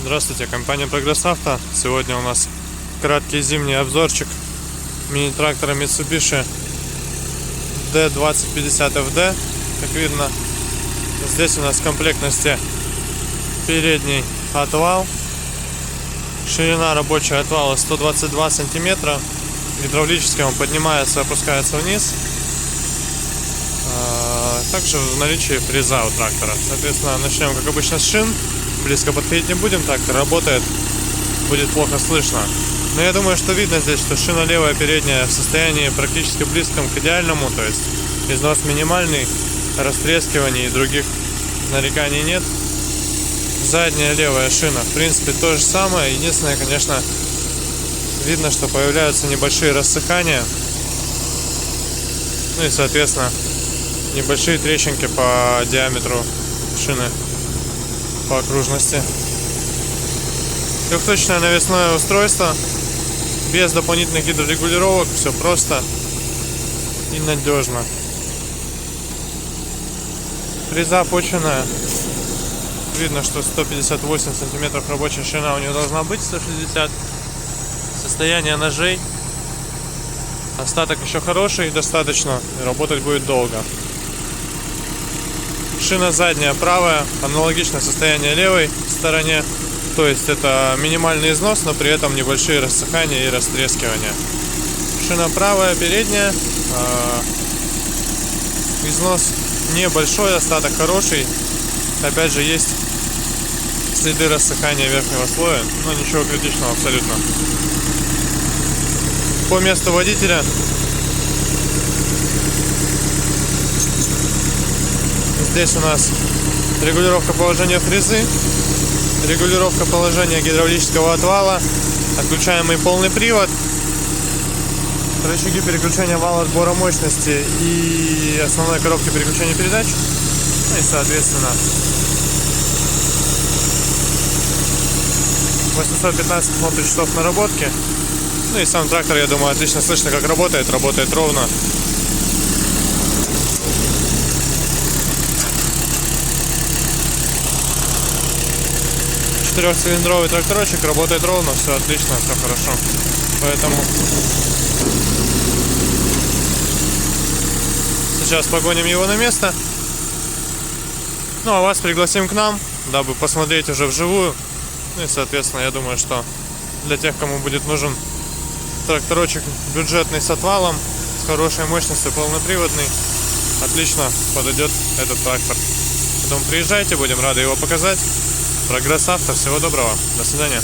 Здравствуйте, компания Прогресс Авто. Сегодня у нас краткий зимний обзорчик мини-трактора Mitsubishi D2050FD. Как видно, здесь у нас в комплектности передний отвал. Ширина рабочего отвала 122 сантиметра. Гидравлически он поднимается и опускается вниз. Также в наличии фреза у трактора. Соответственно, начнем, как обычно, с шин. Близко подходить не будем, трактор работает, будет плохо слышно. Но я думаю, что видно здесь, что шина левая передняя в состоянии практически близком к идеальному, то есть износ минимальный, растрескиваний и других нареканий нет. Задняя левая шина, в принципе, то же самое. Единственное, конечно, видно, что появляются небольшие рассыхания. Ну и, соответственно, небольшие трещинки по диаметру шины, по окружности. Трехточное навесное устройство, без дополнительных гидрорегулировок, все просто и надежно. Фреза почвенная. Видно, что 158 сантиметров рабочая ширина у нее должна быть, 160. Состояние ножей. Остаток еще хороший, достаточно, и работать будет долго. Шина задняя правая, аналогичное состояние левой стороне. То есть это минимальный износ, но при этом небольшие рассыхания и растрескивания. Шина правая, передняя. Износ небольшой, остаток хороший. Опять же, есть следы рассыхания верхнего слоя, но ничего критичного абсолютно. По месту водителя. Здесь у нас регулировка положения фрезы, регулировка положения гидравлического отвала, отключаемый полный привод, рычаги переключения вала сбора мощности и основной коробки переключения передач. Ну и, соответственно, 815 моточасов наработки. Ну и сам трактор, я думаю, отлично слышно, как работает ровно. Четырехцилиндровый тракторочек, работает ровно, все отлично, все хорошо. Поэтому сейчас погоним его на место. Ну а вас пригласим к нам, дабы посмотреть уже вживую. Ну и, соответственно, я думаю, что для тех, кому будет нужен тракторочек бюджетный с отвалом, с хорошей мощностью, полноприводный, отлично подойдет этот трактор. Поэтому приезжайте, будем рады его показать. Прогресс Авто, всего доброго, до свидания.